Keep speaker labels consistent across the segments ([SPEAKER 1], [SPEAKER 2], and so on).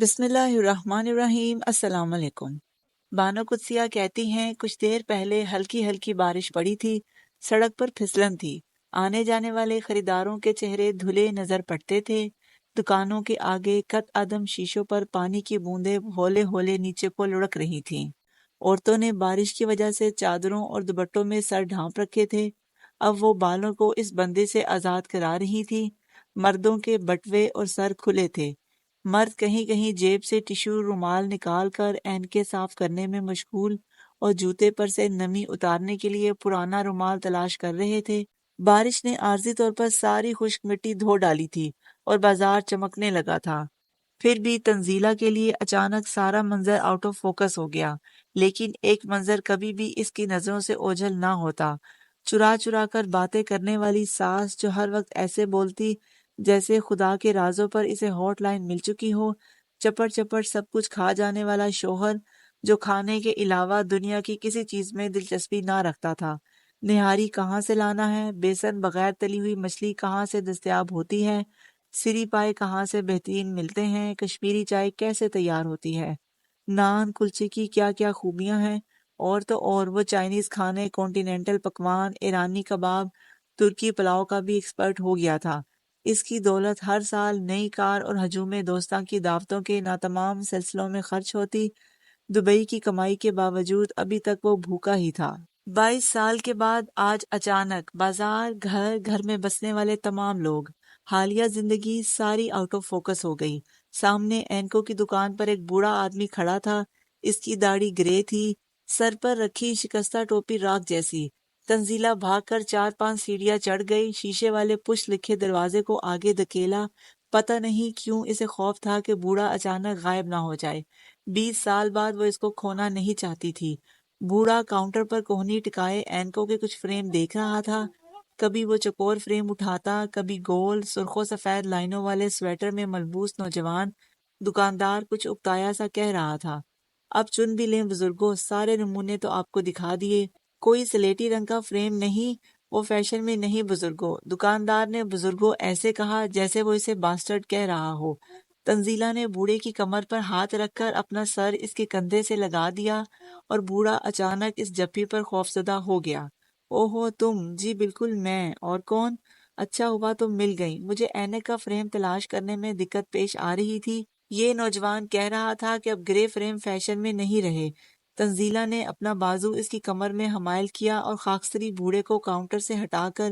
[SPEAKER 1] بسم اللہ الرحمن الرحیم۔ السلام علیکم۔ بانو قدسیہ کہتی ہیں کچھ دیر پہلے ہلکی ہلکی بارش پڑی تھی، سڑک پر پھسلن تھی، آنے جانے والے خریداروں کے چہرے دھلے نظر پڑتے تھے، دکانوں کے آگے کت عدم شیشوں پر پانی کی بوندیں ہولے ہولے نیچے کو لڑک رہی تھیں۔ عورتوں نے بارش کی وجہ سے چادروں اور دوپٹوں میں سر ڈھانپ رکھے تھے، اب وہ بالوں کو اس بندے سے آزاد کرا رہی تھی۔ مردوں کے بٹوے اور سر کھلے تھے، مرد کہیں کہیں جیب سے ٹشو رومال نکال کر اینکیں صاف کرنے میں مشغول اور جوتے پر سے نمی اتارنے کے لیے پرانا رومال تلاش کر رہے تھے۔ بارش نے عارضی طور پر ساری خشک مٹی دھو ڈالی تھی اور بازار چمکنے لگا تھا۔ پھر بھی تنزیلہ کے لیے اچانک سارا منظر آؤٹ آف فوکس ہو گیا، لیکن ایک منظر کبھی بھی اس کی نظروں سے اوجھل نہ ہوتا، چرا چرا کر باتیں کرنے والی ساس جو ہر وقت ایسے بولتی جیسے خدا کے رازوں پر اسے ہاٹ لائن مل چکی ہو، چپڑ چپڑ سب کچھ کھا جانے والا شوہر جو کھانے کے علاوہ دنیا کی کسی چیز میں دلچسپی نہ رکھتا تھا، نہاری کہاں سے لانا ہے، بیسن بغیر تلی ہوئی مچھلی کہاں سے دستیاب ہوتی ہے، سری پائے کہاں سے بہترین ملتے ہیں، کشمیری چائے کیسے تیار ہوتی ہے، نان کلچے کی کیا کیا خوبیاں ہیں، اور تو اور وہ چائنیز کھانے، کانٹیننٹل پکوان، ایرانی کباب، ترکی پلاؤ کا بھی ایکسپرٹ ہو گیا تھا۔ اس کی دولت ہر سال نئی کار اور ہجوم دوستاں کی دعوتوں کے ناتمام سلسلوں میں خرچ ہوتی۔ دبئی کی کمائی کے باوجود ابھی تک وہ بھوکا ہی تھا۔ 22 سال کے بعد آج اچانک بازار، گھر، گھر میں بسنے والے تمام لوگ، حالیہ زندگی ساری آؤٹ آف فوکس ہو گئی۔ سامنے اینکو کی دکان پر ایک بوڑھا آدمی کھڑا تھا، اس کی داڑھی گرے تھی، سر پر رکھی شکستہ ٹوپی راکھ جیسی۔ تنزیلہ بھاگ کر 4-5 سیڑھیاں چڑھ گئی، شیشے والے پش لکھے دروازے کو آگے دھکیلا۔ پتہ نہیں کیوں اسے خوف تھا کہ بوڑھا اچانک غائب نہ ہو جائے۔ 20 سال بعد وہ اس کو کھونا نہیں چاہتی تھی۔ بوڑھا کاؤنٹر پر کوہنی ٹکائے اینکو کے کچھ فریم دیکھ رہا تھا، کبھی وہ چکور فریم اٹھاتا، کبھی گول سرخ و سفید لائنوں والے سویٹر میں ملبوس نوجوان۔ دکاندار کچھ اکتایا سا کہہ رہا تھا، اب چن بھی لیں بزرگوں، سارے نمونے تو آپ کو دکھا دیے، کوئی سلیٹی رنگ کا فریم نہیں، وہ فیشن میں نہیں بزرگوں۔ دکاندار نے بزرگوں ایسے کہا جیسے وہ اسے باسٹرڈ کہہ رہا ہو۔ تنزیلہ نے بوڑھے کی کمر پر ہاتھ رکھ کر اپنا سر اس کے کندھے سے لگا دیا اور بوڑھا اچانک اس جپھی پر خوفزدہ ہو گیا۔ اوہو تم، جی بالکل میں، اور کون؟ اچھا ہوا تم مل گئی، مجھے اینک کا فریم تلاش کرنے میں دقت پیش آ رہی تھی۔ یہ نوجوان کہہ رہا تھا کہ اب گرے فریم فیشن میں نہیں رہے۔ تنزیلہ نے اپنا بازو اس کی کمر میں حمائل کیا اور خاکستری بوڑھے کو کاؤنٹر سے ہٹا کر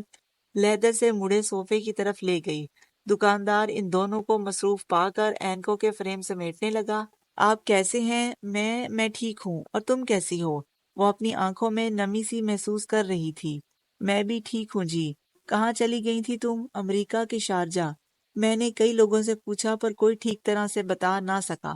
[SPEAKER 1] لیدر سے مڑے صوفے کی طرف لے گئی۔ دکاندار ان دونوں کو مصروف پا کر اینکو کے فریم سمیٹنے لگا۔ آپ کیسے ہیں؟ میں ٹھیک ہوں، اور تم کیسی ہو؟ وہ اپنی آنکھوں میں نمی سی محسوس کر رہی تھی۔ میں بھی ٹھیک ہوں جی۔ کہاں چلی گئی تھی تم؟ امریکہ کے شارجہ۔ میں نے کئی لوگوں سے پوچھا پر کوئی ٹھیک طرح سے بتا نہ سکا۔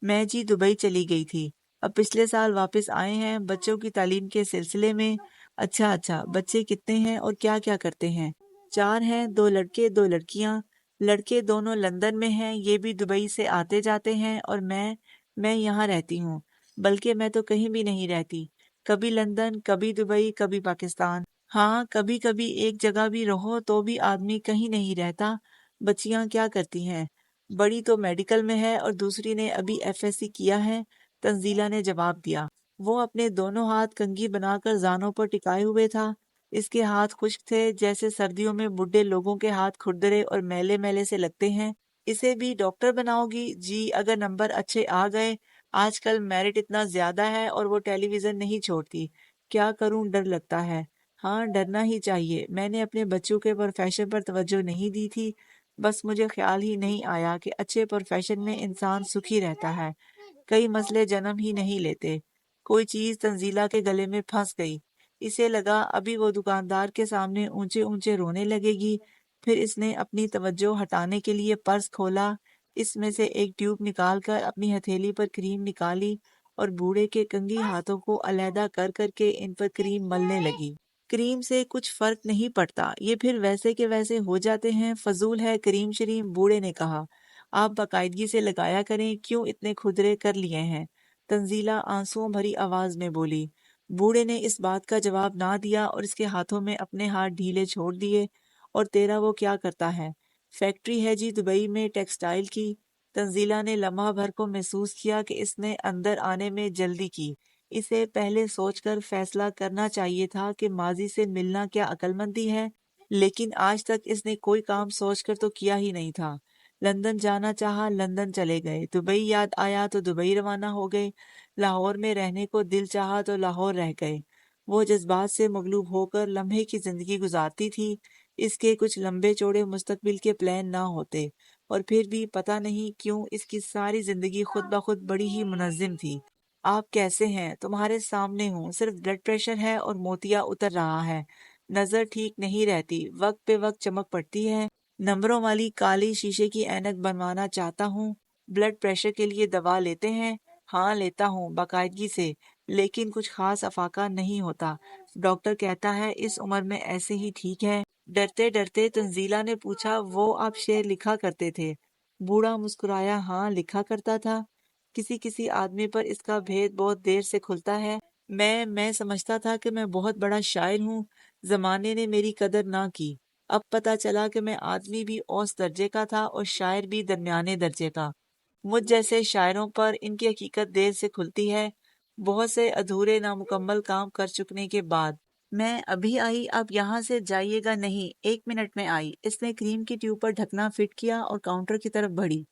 [SPEAKER 1] میں جی دبئی چلی گئی تھی، اب پچھلے سال واپس آئے ہیں بچوں کی تعلیم کے سلسلے میں۔ اچھا، بچے کتنے ہیں اور کیا کیا کرتے ہیں؟ 4 ہیں، 2 لڑکے 2 لڑکیاں۔ لڑکے دونوں لندن میں ہیں، یہ بھی دبئی سے آتے جاتے ہیں، اور میں یہاں رہتی ہوں، بلکہ میں تو کہیں بھی نہیں رہتی، کبھی لندن، کبھی دبئی، کبھی پاکستان۔ ہاں، کبھی کبھی ایک جگہ بھی رہو تو بھی آدمی کہیں نہیں رہتا۔ بچیاں کیا کرتی ہیں؟ بڑی تو میڈیکل میں ہے اور دوسری نے ابھی FSC کیا ہے، تنزیلہ نے جواب دیا۔ وہ اپنے دونوں ہاتھ کنگھی بنا کر زانوں پر ٹکائے ہوئے تھا، اس کے ہاتھ خشک تھے جیسے سردیوں میں بڈھے لوگوں کے ہاتھ کھردرے اور میلے میلے سے لگتے ہیں۔ اسے بھی ڈاکٹر بناؤ گی؟ جی اگر نمبر اچھے آ گئے، آج کل میرٹ اتنا زیادہ ہے، اور وہ ٹیلی ویژن نہیں چھوڑتی۔ کیا کروں، ڈر لگتا ہے۔ ہاں ڈرنا ہی چاہیے، میں نے اپنے بچوں کے پروفیشن پر توجہ نہیں دی تھی، بس مجھے خیال ہی نہیں آیا کہ اچھے پروفیشن میں انسان سکھی رہتا ہے، کئی مسئلے جنم ہی نہیں لیتے۔ کوئی چیز تنزیلہ کے گلے میں پھنس گئی، اسے لگا ابھی وہ دکاندار کے سامنے اونچے اونچے رونے لگے گی۔ پھر اس نے اپنی توجہ ہٹانے کے لیے پرس کھولا، اس میں سے ایک ٹیوب نکال کر اپنی ہتھیلی پر کریم نکالی اور بوڑھے کے کنگھی ہاتھوں کو علیحدہ کر کر کے ان پر کریم ملنے لگی۔ کریم سے کچھ فرق نہیں پڑتا، یہ پھر ویسے کے ویسے ہو جاتے ہیں، فضول ہے کریم شریم، بوڑھے نے کہا۔ آپ باقاعدگی سے لگایا کریں، کیوں اتنے کھدرے کر لیے ہیں؟ تنزیلہ آنسوؤں بھری آواز میں بولی۔ بوڑھے نے اس بات کا جواب نہ دیا اور اس کے ہاتھوں میں اپنے ہاتھ ڈھیلے چھوڑ دیے۔ اور تیرا وہ کیا کرتا ہے؟ فیکٹری ہے جی دبئی میں ٹیکسٹائل کی۔ تنزیلا نے لمحہ بھر کو محسوس کیا کہ اس نے اندر آنے میں جلدی کی۔ اسے پہلے سوچ کر فیصلہ کرنا چاہیے تھا کہ ماضی سے ملنا کیا عقل مندی ہے، لیکن آج تک اس نے کوئی کام سوچ کر تو کیا ہی نہیں تھا۔ لندن جانا چاہا، لندن چلے گئے۔ دبئی یاد آیا تو دبئی روانہ ہو گئے۔ لاہور میں رہنے کو دل چاہا تو لاہور رہ گئے۔ وہ جذبات سے مغلوب ہو کر لمحے کی زندگی گزارتی تھی۔ اس کے کچھ لمبے چوڑے مستقبل کے پلان نہ ہوتے، اور پھر بھی پتہ نہیں کیوں اس کی ساری زندگی خود بخود بڑی ہی منظم تھی۔ آپ کیسے ہیں؟ تمہارے سامنے ہوں، صرف بلڈ پریشر ہے اور موتیا اتر رہا ہے۔ نظر ٹھیک نہیں رہتی، وقت پہ وقت چمک پڑتی ہے۔ نمبروں والی کالی شیشے کی اینک بنوانا چاہتا ہوں۔ بلڈ پریشر کے لیے دوا لیتے ہیں؟ ہاں لیتا ہوں باقاعدگی سے، لیکن کچھ خاص افاقہ نہیں ہوتا۔ ڈاکٹر کہتا ہے اس عمر میں ایسے ہی ٹھیک ہے۔ ڈرتے ڈرتے تنزیلا نے پوچھا، وہ آپ شعر لکھا کرتے تھے؟ بوڑھا مسکرایا، ہاں لکھا کرتا تھا۔ کسی کسی آدمی پر اس کا بھید بہت دیر سے کھلتا ہے۔ میں سمجھتا تھا کہ میں بہت بڑا شاعر ہوں، زمانے نے میری قدر نہ کی۔ اب پتہ چلا کہ میں آدمی بھی اوسط درجے کا تھا اور شاعر بھی درمیانے درجے کا۔ مجھ جیسے شاعروں پر ان کی حقیقت دیر سے کھلتی ہے، بہت سے ادھورے نامکمل کام کر چکنے کے بعد۔ میں ابھی آئی، آپ یہاں سے جائیے گا نہیں، 1 منٹ میں آئی۔ اس نے کریم کی ٹیوب پر ڈھکنا فٹ کیا اور کاؤنٹر کی طرف بڑھی۔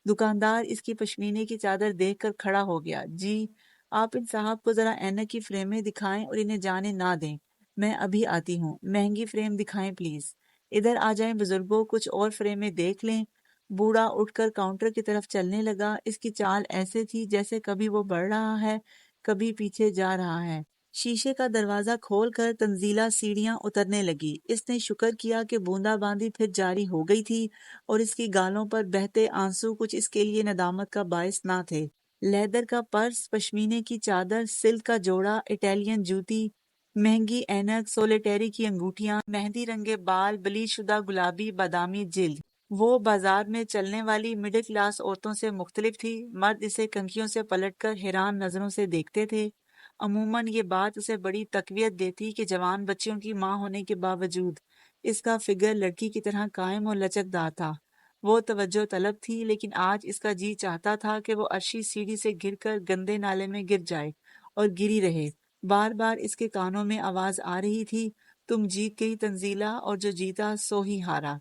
[SPEAKER 1] دکاندار اس کی پشمینے کی چادر دیکھ کر کھڑا ہو گیا۔ جی، آپ ان صاحب کو ذرا اینک کی فریمیں دکھائیں اور انہیں جانے نہ دیں۔ میں ابھی آتی ہوں، مہنگی فریم دکھائیں پلیز۔ ادھر آ جائیں بزرگوں، کچھ اور فریمیں دیکھ لیں۔ بوڑھا اٹھ کر کاؤنٹر کی طرف چلنے لگا۔ اس کی چال ایسے تھی جیسے کبھی وہ بڑھ رہا ہے، کبھی پیچھے جا رہا ہے۔ شیشے کا دروازہ کھول کر تنزیلا سیڑھیاں اترنے لگی۔ اس نے شکر کیا کہ بوندا باندی پھر جاری ہو گئی تھی اور اس کی گالوں پر بہتے آنسو کچھ اس کے لیے ندامت کا باعث نہ تھے۔ لیدر کا پرس، پشمینے کی چادر، سلک کا جوڑا، اٹیلین جوتی، مہنگی اینک، سولیٹیری کی انگوٹھیاں، مہندی رنگے بال، بلیچ شدہ گلابی بادامی جلد۔ وہ بازار میں چلنے والی مڈل کلاس عورتوں سے مختلف تھی۔ مرد اسے کنکھیوں سے پلٹ کر حیران نظروں سے دیکھتے تھے۔ عموماً یہ بات اسے بڑی تقویت دیتی کہ جوان بچیوں کی ماں ہونے کے باوجود اس کا فگر لڑکی کی طرح قائم اور لچکدار تھا۔ وہ توجہ طلب تھی، لیکن آج اس کا جی چاہتا تھا کہ وہ عرشی سیڑھی سے گر کر گندے نالے میں گر جائے اور گری رہے۔ بار بار اس کے کانوں میں آواز آ رہی تھی، تم جیت گئی تنزیلا، اور جو جیتا سو ہی ہارا۔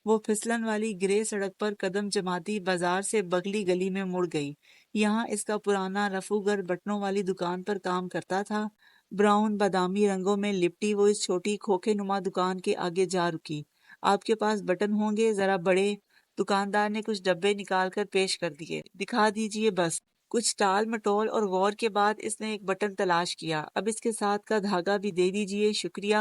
[SPEAKER 1] وہ پھسلن والی گرے سڑک پر قدم جماتی بازار سے بغلی گلی میں مڑ گئی۔ یہاں اس کا پرانا رفوگر بٹنوں والی دکان پر کام کرتا تھا۔ براؤن بادامی رنگوں میں لپٹی وہ اس چھوٹی کھوکھے نما دکان کے آگے جا رکی۔ آپ کے پاس بٹن ہوں گے؟ ذرا بڑے۔ دکاندار نے کچھ ڈبے نکال کر پیش کر دیے۔ دکھا دیجئے بس۔ کچھ ٹال مٹول اور غور کے بعد اس نے ایک بٹن تلاش کیا۔ اب اس کے ساتھ کا دھاگا بھی دے دیجئے، شکریہ۔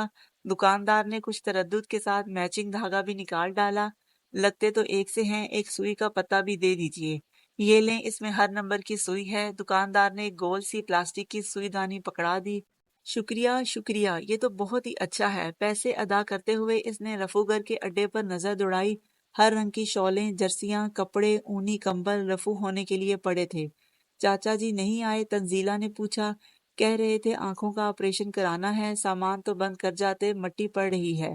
[SPEAKER 1] دکاندار نے کچھ تردد کے ساتھ میچنگ دھاگا بھی نکال ڈالا۔ لگتے تو ایک سے ہیں، ایک سوئی کا پتہ بھی دے دیجئے۔ یہ لیں، اس میں ہر نمبر کی سوئی ہے۔ دکاندار نے ایک گول سی پلاسٹک کی سوئی دانی پکڑا دی۔ شکریہ شکریہ، یہ تو بہت ہی اچھا ہے۔ پیسے ادا کرتے ہوئے اس نے رفوگر کے اڈے پر نظر دوڑائی۔ ہر رنگ کی شالیں، جرسیاں، کپڑے، اونی کمبل رفو ہونے کے لیے پڑے تھے۔ چاچا جی نہیں آئے؟ تنزیلا نے پوچھا۔ کہہ رہے تھے آنکھوں کا آپریشن کرانا ہے، سامان تو بند کر جاتے، مٹی پڑ رہی ہے۔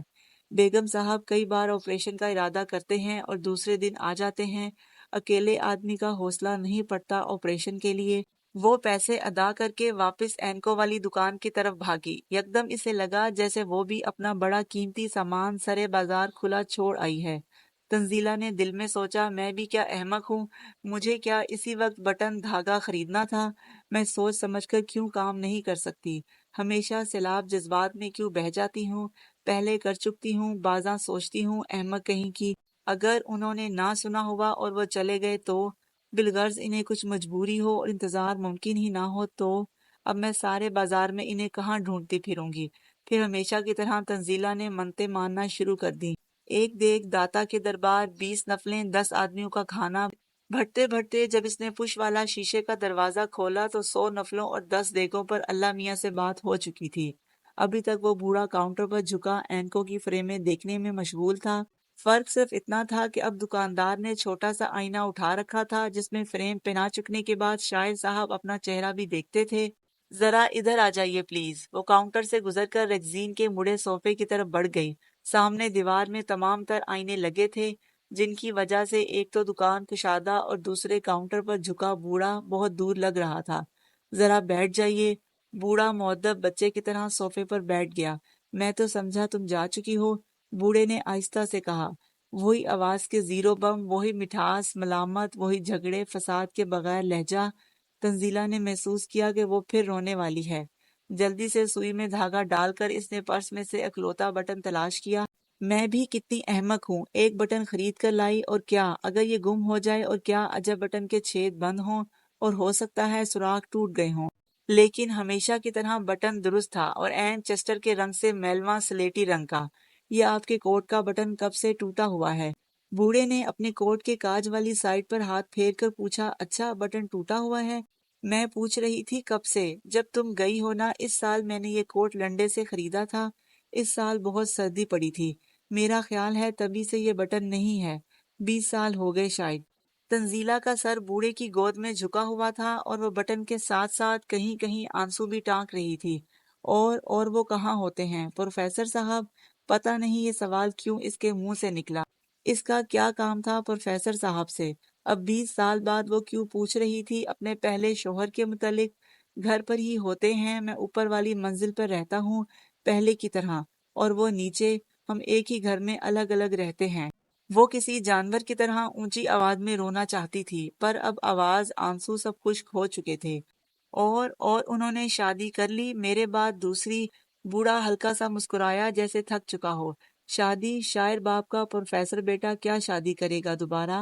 [SPEAKER 1] بیگم صاحب کئی بار آپریشن کا ارادہ کرتے ہیں اور دوسرے دن آ جاتے ہیں۔ اکیلے آدمی کا حوصلہ نہیں پڑتا آپریشن کے لیے۔ وہ پیسے ادا کر کے واپس اینکو والی دکان کی طرف بھاگی۔ یکدم اسے لگا جیسے وہ بھی اپنا بڑا قیمتی سامان سرے بازار کھلا چھوڑ آئی ہے۔ تنزیلا نے دل میں سوچا، میں بھی کیا احمق ہوں، مجھے کیا اسی وقت بٹن دھاگا خریدنا تھا؟ میں سوچ سمجھ کر کیوں کام نہیں کر سکتی؟ ہمیشہ سیلاب جذبات میں کیوں بہہ جاتی ہوں؟ پہلے کر چکتی ہوں، بازاں سوچتی ہوں، احمق کہیں کی۔ اگر انہوں نے نہ سنا ہوا اور وہ چلے گئے تو؟ بالغرض انہیں کچھ مجبوری ہو اور انتظار ممکن ہی نہ ہو تو؟ اب میں سارے بازار میں انہیں کہاں ڈھونڈتی پھروں گی؟ پھر ہمیشہ کی طرح تنزیلا نے منتیں ماننا شروع کر دی۔ ایک دیگ داتا کے دربار، 20 نفلیں، 10 آدمیوں کا کھانا۔ بھٹتے بھٹتے جب اس نے پش والا شیشے کا دروازہ کھولا تو 100 نفلوں اور 10 دیگوں پر اللہ میاں سے بات ہو چکی تھی۔ ابھی تک وہ بوڑھا کاؤنٹر پر جھکا اینکوں کی فریمیں دیکھنے میں مشغول تھا۔ فرق صرف اتنا تھا کہ اب دکاندار نے چھوٹا سا آئینہ اٹھا رکھا تھا جس میں فریم پہنا چکنے کے بعد شاعر صاحب اپنا چہرہ بھی دیکھتے تھے۔ ذرا ادھر آ جائیے پلیز۔ وہ کاؤنٹر سے گزر کر ریگزین کے مڑے صوفے کی طرف بڑھ گئی۔ سامنے دیوار میں تمام تر آئینے لگے تھے۔ جن کی وجہ سے ایک تو دکان کشادہ اور دوسرے کاؤنٹر پر جھکا بوڑھا بہت دور لگ رہا تھا۔ ذرا بیٹھ جائیے۔ بوڑھا مؤدب بچے کی طرح صوفے پر بیٹھ گیا۔ میں تو سمجھا تم جا چکی ہو، بوڑھے نے آہستہ سے کہا۔ وہی آواز کے زیرو بم، وہی مٹھاس، ملامت، وہی جھگڑے فساد کے بغیر لہجہ۔ تنزیلہ نے محسوس کیا کہ وہ پھر رونے والی ہے۔ جلدی سے سوئی میں دھاگا ڈال کر اس نے پرس میں سے اکلوتا بٹن تلاش کیا۔ میں بھی کتنی احمق ہوں، ایک بٹن خرید کر لائی، اور کیا اگر یہ گم ہو جائے، اور کیا عجب بٹن کے چھید بند ہوں اور ہو سکتا ہے سوراخ ٹوٹ گئے ہوں۔ لیکن ہمیشہ کی طرح بٹن درست تھا اور عین چیسٹر کے رنگ سے میلواں سلیٹی رنگ کا۔ یہ آپ کے کوٹ کا بٹن کب سے ٹوٹا ہوا ہے؟ بوڑھے نے اپنے کوٹ کے کاج والی سائڈ پر ہاتھ پھیر کر پوچھا۔ اچھا بٹن ٹوٹا ہوا ہے؟ میں پوچھ رہی تھی کب سے، جب تم گئی ہو نا۔ اس سال میں نے یہ کوٹ لنڈے سے خریدا تھا۔ اس سال بہت سردی پڑی تھی، میرا خیال ہے تبھی سے یہ بٹن نہیں ہے۔ 20 سال ہو گئے شاید۔ تنزیلہ کا سر بوڑھے کی گود میں جھکا ہوا تھا اور وہ بٹن کے ساتھ ساتھ کہیں کہیں آنسو بھی ٹانک رہی تھی۔ اور وہ کہاں ہوتے ہیں پروفیسر صاحب؟ پتہ نہیں یہ سوال کیوں اس کے منہ سے نکلا۔ اس کا کیا کام تھا پروفیسر صاحب سے؟ اب 20 سال بعد وہ کیوں پوچھ رہی تھی اپنے پہلے شوہر کے متعلق؟ گھر پر ہی ہوتے ہیں، میں اوپر والی منزل پر رہتا ہوں پہلے کی طرح، اور وہ نیچے، ہم ایک ہی گھر میں الگ الگ رہتے ہیں۔ وہ کسی جانور کی طرح اونچی آواز میں رونا چاہتی تھی، پر اب آواز، آنسو سب خشک ہو چکے تھے۔ اور انہوں نے شادی کر لی میرے بعد دوسری؟ بوڑھا ہلکا سا مسکرایا جیسے تھک چکا ہو۔ شادی؟ شاعر باپ کا پروفیسر بیٹا کیا شادی کرے گا دوبارہ؟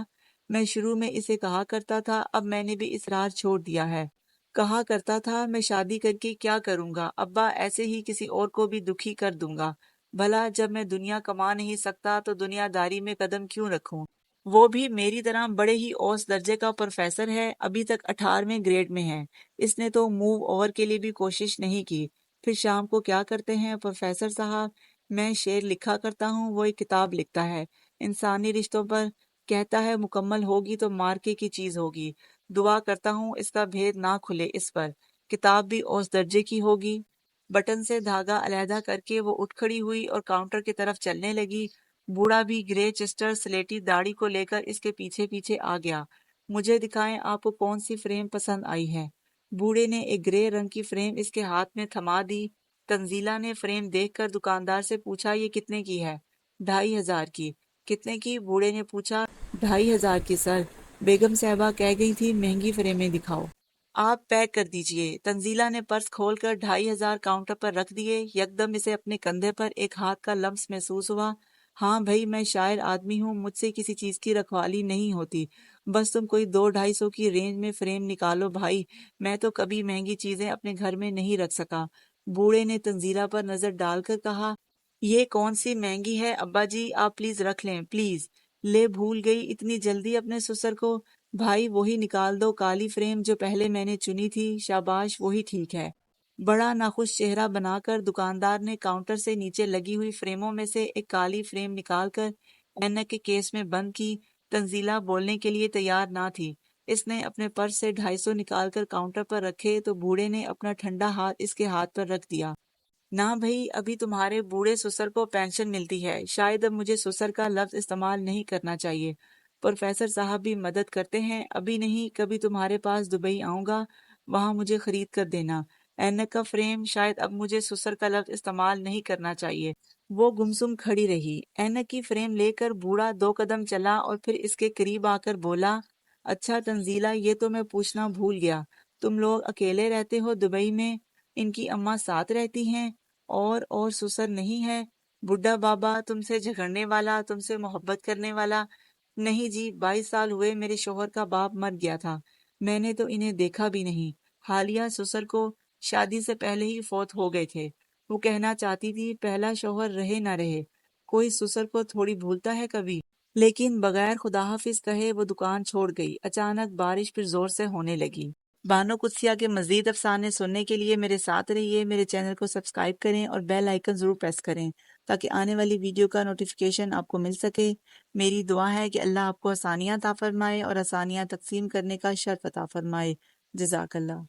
[SPEAKER 1] میں شروع میں اسے کہا کرتا تھا، اب میں نے بھی اصرار چھوڑ دیا ہے۔ کہا کرتا تھا میں شادی کر کے کیا کروں گا ابا، ایسے ہی کسی اور کو بھی دکھی کر دوں گا۔ بھلا جب میں دنیا کما نہیں سکتا تو دنیا داری میں قدم کیوں رکھوں؟ وہ بھی میری طرح بڑے ہی اوس درجے کا پروفیسر ہے، ابھی تک 18ویں گریڈ میں ہے۔ اس نے تو موو اوور کے لیے بھی کوشش نہیں کی۔ پھر شام کو کیا کرتے ہیں پروفیسر صاحب؟ میں شعر لکھا کرتا ہوں، وہ ایک کتاب لکھتا ہے انسانی رشتوں پر، کہتا ہے مکمل ہوگی تو مارکے کی چیز ہوگی۔ دعا کرتا ہوں اس کا بھید نہ کھلے اس پر۔ کتاب بھی اوس درجے کی ہوگی۔ بٹن سے دھاگا علیحدہ کر کے وہ اٹھ کھڑی ہوئی اور کاؤنٹر کی طرف چلنے لگی۔ بوڑھا بھی گرے چیسٹر سلیٹی داڑھی کو لے کر اس کے پیچھے پیچھے آ گیا۔ مجھے دکھائیں آپ کو کون سی فریم پسند آئی ہے۔ بوڑھے نے ایک گرے رنگ کی فریم اس کے ہاتھ میں تھما دی۔ تنزیلہ نے فریم دیکھ کر دکاندار سے پوچھا یہ کتنے کی ہے؟ 2500 کی۔ کتنے کی؟ بوڑھے نے پوچھا۔ 2500 کی سر، بیگم صاحبہ کہہ گئی تھی مہنگی فریمیں دکھاؤ۔ آپ پیک کر دیجئے۔ تنزیلہ نے پرس کھول کر 2500 کاؤنٹر پر رکھ دیے۔ یکدم اسے اپنے کندھے پر ایک ہاتھ کا لمس محسوس ہوا۔ ہاں بھئی، میں شاعر آدمی ہوں، مجھ سے کسی چیز کی رکھوالی نہیں ہوتی، بس تم کوئی 200-250 کی رینج میں فریم نکالو بھائی، میں تو کبھی مہنگی چیزیں اپنے گھر میں نہیں رکھ سکا۔ بوڑھے نے تنزیلہ پر نظر ڈال کر کہا، یہ کون سی مہنگی ہے ابا جی، آپ پلیز رکھ لیں پلیز۔ لے بھول گئی اتنی جلدی اپنے سسر کو؟ بھائی وہی نکال دو کالی فریم جو پہلے میں نے چنی تھی، شاباش وہی ٹھیک ہے۔ بڑا ناخوش چہرہ بنا کر دکاندار نے کاؤنٹر سے نیچے لگی ہوئی فریموں میں سے ایک کالی فریم نکال کر اینک کے کیس میں بند کی۔ تنزیلہ بولنے کے لیے تیار نہ تھی۔ اس نے اپنے پرس سے 250 نکال کر کاؤنٹر پر رکھے تو بوڑھے نے اپنا ٹھنڈا ہاتھ اس کے ہاتھ پر رکھ دیا۔ نہ بھئی، ابھی تمہارے بوڑھے سسر کو پینشن ملتی ہے، شاید اب مجھے سسر کا لفظ استعمال نہیں کرنا چاہیے۔ پروفیسر صاحب بھی مدد کرتے ہیں، ابھی نہیں، کبھی تمہارے پاس دبئی آؤں گا، وہاں مجھے خرید کر دینا۔ اینک کا فریم، شاید اب مجھے سسر کا لفظ استعمال نہیں کرنا چاہیے۔ وہ گمسم کھڑی رہی۔ اینک کی فریم لے کر بوڑھا 2 قدم چلا اور پھر اس کے قریب آ کر بولا، اچھا تنزیلہ، یہ تو میں پوچھنا بھول گیا، تم لوگ اکیلے رہتے ہو دبئی میں؟ ان کی اماں ساتھ رہتی ہیں؟ اور سسر نہیں ہے؟ بڈھا بابا تم سے جھگڑنے والا، تم سے محبت کرنے والا؟ نہیں جی، 22 سال ہوئے میرے شوہر کا باپ مر گیا تھا، میں نے تو انہیں دیکھا بھی نہیں۔ حالیہ سسر کو شادی سے پہلے ہی فوت ہو گئے تھے۔ وہ کہنا چاہتی تھی پہلا شوہر رہے نہ رہے، کوئی سسر کو تھوڑی بھولتا ہے کبھی۔ لیکن بغیر خدا حافظ کہے وہ دکان چھوڑ گئی۔ اچانک بارش پھر زور سے ہونے لگی۔ بانو قدسیہ کے مزید افسانے سننے کے لیے میرے ساتھ رہیے، میرے چینل کو سبسکرائب کریں اور بیل آئیکن ضرور پریس کریں تاکہ آنے والی ویڈیو کا نوٹیفیکیشن آپ کو مل سکے۔ میری دعا ہے کہ اللہ آپ کو آسانیاں عطا فرمائے اور آسانیاں تقسیم کرنے کا شرف عطا فرمائے۔ جزاک اللہ۔